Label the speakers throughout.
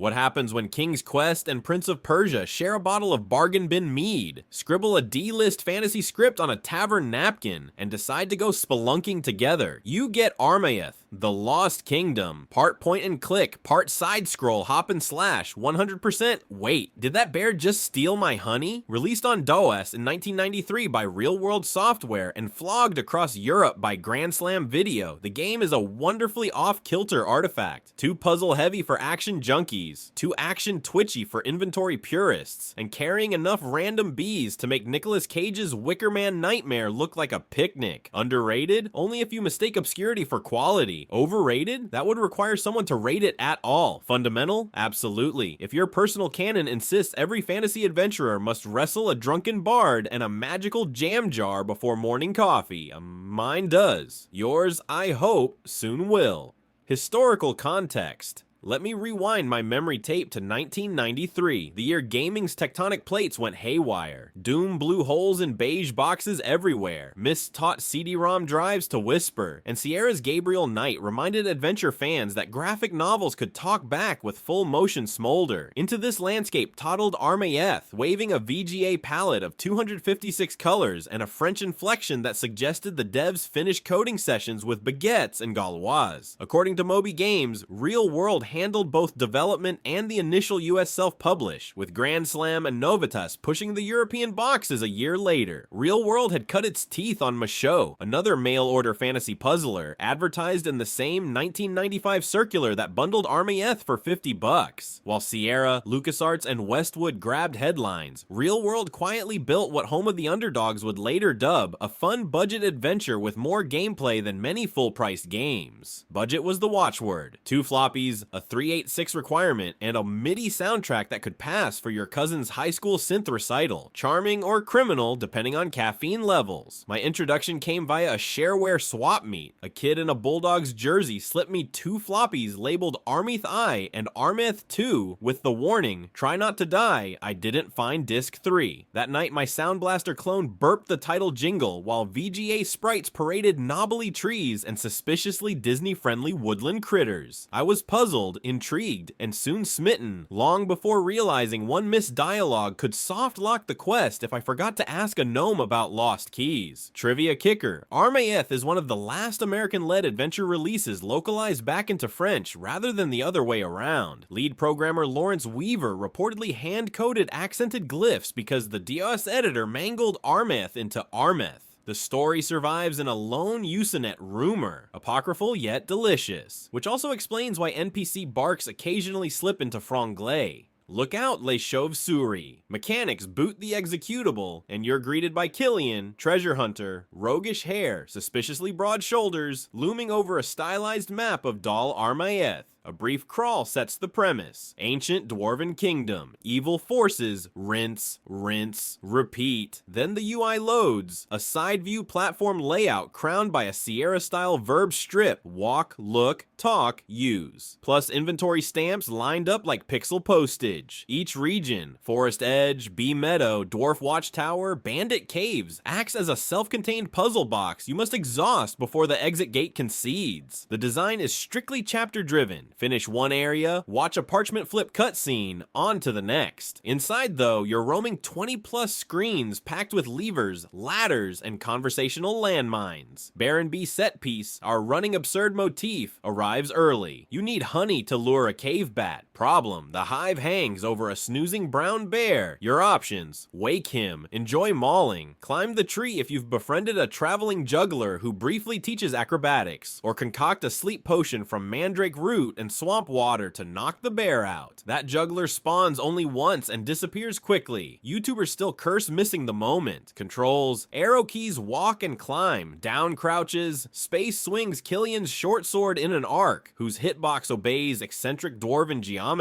Speaker 1: What happens when King's Quest and Prince of Persia share a bottle of bargain bin mead, scribble a D-list fantasy script on a tavern napkin, and decide to go spelunking together? You get Armaëth, The Lost Kingdom, part point and click, part side scroll, hop and slash, 100%. Wait, did that bear just steal my honey? Released on DOS in 1993 by Real World Software and flogged across Europe by Grand Slam Video, the game is a wonderfully off-kilter artifact. Too puzzle-heavy for action junkies, too action-twitchy for inventory purists, and carrying enough random bees to make Nicolas Cage's Wicker Man Nightmare look like a picnic. Underrated? Only if you mistake obscurity for quality. Overrated? That would require someone to rate it at all. Fundamental? Absolutely. If your personal canon insists every fantasy adventurer must wrestle a drunken bard and a magical jam jar before morning coffee, mine does. Yours, I hope, soon will. Historical context. Let me rewind my memory tape to 1993, the year gaming's tectonic plates went haywire. Doom blew holes in beige boxes everywhere, Myst taught CD-ROM drives to whisper, and Sierra's Gabriel Knight reminded adventure fans that graphic novels could talk back with full-motion smolder. Into this landscape toddled Armaëth, waving a VGA palette of 256 colors and a French inflection that suggested the devs finished coding sessions with baguettes and Gauloise. According to Moby Games, Real World handled both development and the initial US self-publish, with Grand Slam and Novitas pushing the European boxes a year later. Real World had cut its teeth on Michaud, another mail-order fantasy puzzler, advertised in the same 1995 circular that bundled Armaëth for $50. While Sierra, LucasArts, and Westwood grabbed headlines, Real World quietly built what Home of the Underdogs would later dub a fun budget adventure with more gameplay than many full-priced games. Budget was the watchword. 2 floppies, a 386 requirement, and a MIDI soundtrack that could pass for your cousin's high school synth recital. Charming or criminal, depending on caffeine levels. My introduction came via a shareware swap meet. A kid in a Bulldogs jersey slipped me 2 floppies labeled Armaëth I and Armaëth 2 with the warning, "Try not to die, I didn't find disc 3. That night my Sound Blaster clone burped the title jingle while VGA sprites paraded knobbly trees and suspiciously Disney-friendly woodland critters. I was puzzled, intrigued, and soon smitten, long before realizing one missed dialogue could soft lock the quest if I forgot to ask a gnome about lost keys. Trivia kicker: Armaëth is one of the last American-led adventure releases localized back into French rather than the other way around. Lead programmer Lawrence Weaver reportedly hand-coded accented glyphs because the DOS editor mangled Armaëth into Armaëth. The story survives in a lone Usenet rumor, apocryphal yet delicious, which also explains why NPC barks occasionally slip into franglais. Look out, les chauves-souris. Mechanics boot the executable, and you're greeted by Killian, treasure hunter, roguish hair, suspiciously broad shoulders, looming over a stylized map of Dal Armaëth. A brief crawl sets the premise. Ancient Dwarven Kingdom. Evil forces. Rinse, repeat. Then the UI loads. A side view platform layout crowned by a Sierra-style verb strip. Walk, look, talk, use. Plus inventory stamps lined up like pixel postage. Each region, Forest Edge, Bee Meadow, Dwarf Watchtower, Bandit Caves, acts as a self-contained puzzle box you must exhaust before the exit gate concedes. The design is strictly chapter-driven. Finish one area, watch a parchment flip cutscene, on to the next. Inside though, you're roaming 20+ screens packed with levers, ladders, and conversational landmines. Baron B set piece, our running absurd motif, arrives early. You need honey to lure a cave bat. Problem: the hive hangs over a snoozing brown bear. Your options: wake him, enjoy mauling, climb the tree if you've befriended a traveling juggler who briefly teaches acrobatics, or concoct a sleep potion from mandrake root and swamp water to knock the bear out. That juggler spawns only once and disappears quickly. YouTubers still curse missing the moment. Controls: arrow keys walk and climb, down crouches, space swings Killian's short sword in an arc, whose hitbox obeys eccentric dwarven geometry.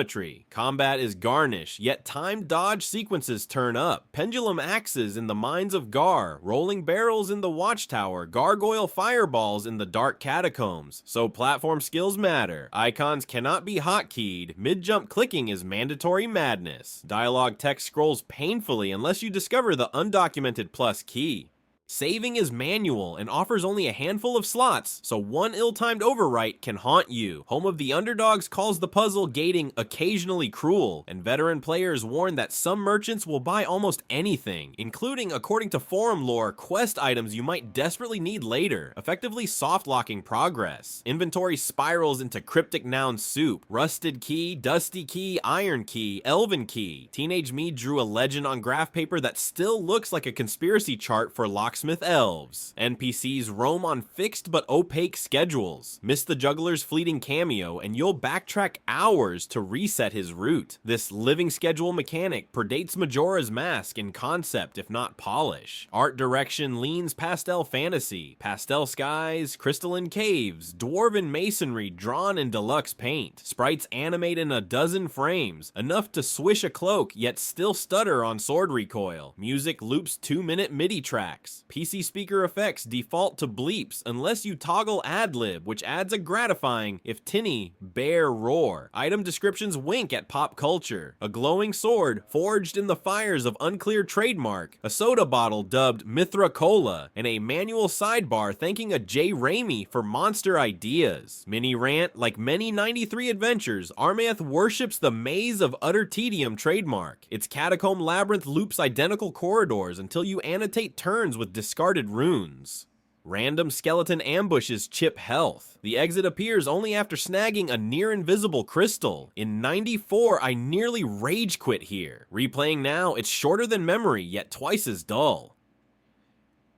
Speaker 1: Combat is garnish, yet timed dodge sequences turn up. Pendulum axes in the mines of Gar, rolling barrels in the watchtower, gargoyle fireballs in the dark catacombs. So platform skills matter. Icons cannot be hotkeyed. Mid-jump clicking is mandatory madness. Dialogue text scrolls painfully unless you discover the undocumented plus key. Saving is manual and offers only a handful of slots, so one ill-timed overwrite can haunt you. Home of the Underdogs calls the puzzle gating occasionally cruel, and veteran players warn that some merchants will buy almost anything, including, according to forum lore, quest items you might desperately need later, effectively soft-locking progress. Inventory spirals into cryptic noun soup: rusted key, dusty key, iron key, elven key. Teenage me drew a legend on graph paper that still looks like a conspiracy chart for locksmith elves. NPCs roam on fixed but opaque schedules. Miss the juggler's fleeting cameo and you'll backtrack hours to reset his route. This living schedule mechanic predates Majora's Mask in concept if not polish. Art direction leans pastel fantasy, pastel skies, crystalline caves, dwarven masonry drawn in deluxe paint. Sprites animate in a dozen frames, enough to swish a cloak yet still stutter on sword recoil. Music loops 2-minute MIDI tracks. PC speaker effects default to bleeps unless you toggle ad-lib, which adds a gratifying, if tinny, bear roar. Item descriptions wink at pop culture. A glowing sword forged in the fires of unclear trademark, a soda bottle dubbed Mithra Cola, and a manual sidebar thanking a J. Raimi for monster ideas. Mini rant: like many 93 adventures, Armaëth worships the maze of utter tedium trademark. Its catacomb labyrinth loops identical corridors until you annotate turns with discarded runes. Random skeleton ambushes chip health. The exit appears only after snagging a near-invisible crystal. In 94, I nearly rage quit here. Replaying now, it's shorter than memory, yet twice as dull.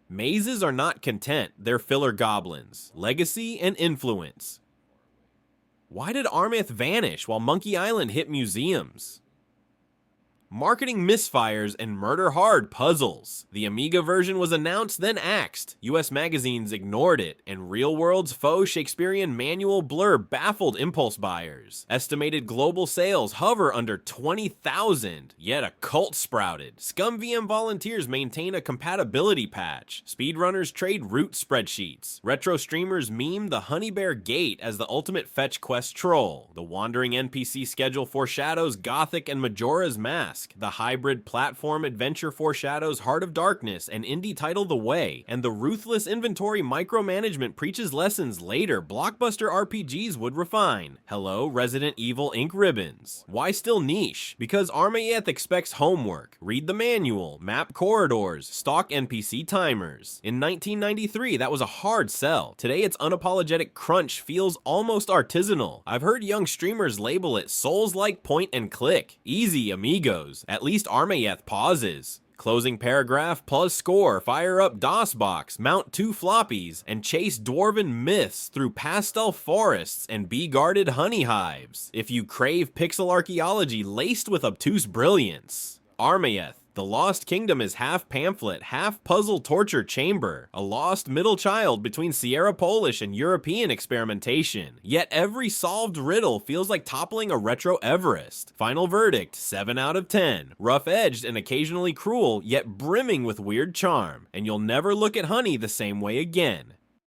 Speaker 1: Mazes are not content, they're filler goblins. Legacy and influence. Why did Armaëth vanish while Monkey Island hit museums? Marketing misfires and murder hard puzzles. The Amiga version was announced, then axed. US magazines ignored it, and Real World's faux Shakespearean manual blur baffled impulse buyers. Estimated global sales hover under 20,000, yet a cult sprouted. Scum VM volunteers maintain a compatibility patch. Speedrunners trade route spreadsheets. Retro streamers meme the Honey Bear Gate as the ultimate fetch quest troll. The wandering NPC schedule foreshadows Gothic and Majora's Mask. The hybrid platform adventure foreshadows Heart of Darkness and indie title The Way, and the ruthless inventory micromanagement preaches lessons later blockbuster RPGs would refine. Hello, Resident Evil Ink Ribbons. Why still niche? Because Armaëth expects homework. Read the manual, map corridors, stock NPC timers. In 1993, that was a hard sell. Today, its unapologetic crunch feels almost artisanal. I've heard young streamers label it Souls-like point and click. Easy, amigos. At least Armaëth pauses. Closing paragraph plus score, fire up DOSBox, mount 2 floppies, and chase dwarven myths through pastel forests and bee-guarded honey hives. If you crave pixel archaeology laced with obtuse brilliance. Armaëth. The Lost Kingdom is half pamphlet, half puzzle torture chamber, a lost middle child between Sierra Polish and European experimentation. Yet every solved riddle feels like toppling a retro Everest. Final verdict, 7 out of 10. Rough-edged and occasionally cruel, yet brimming with weird charm. And you'll never look at honey the same way again.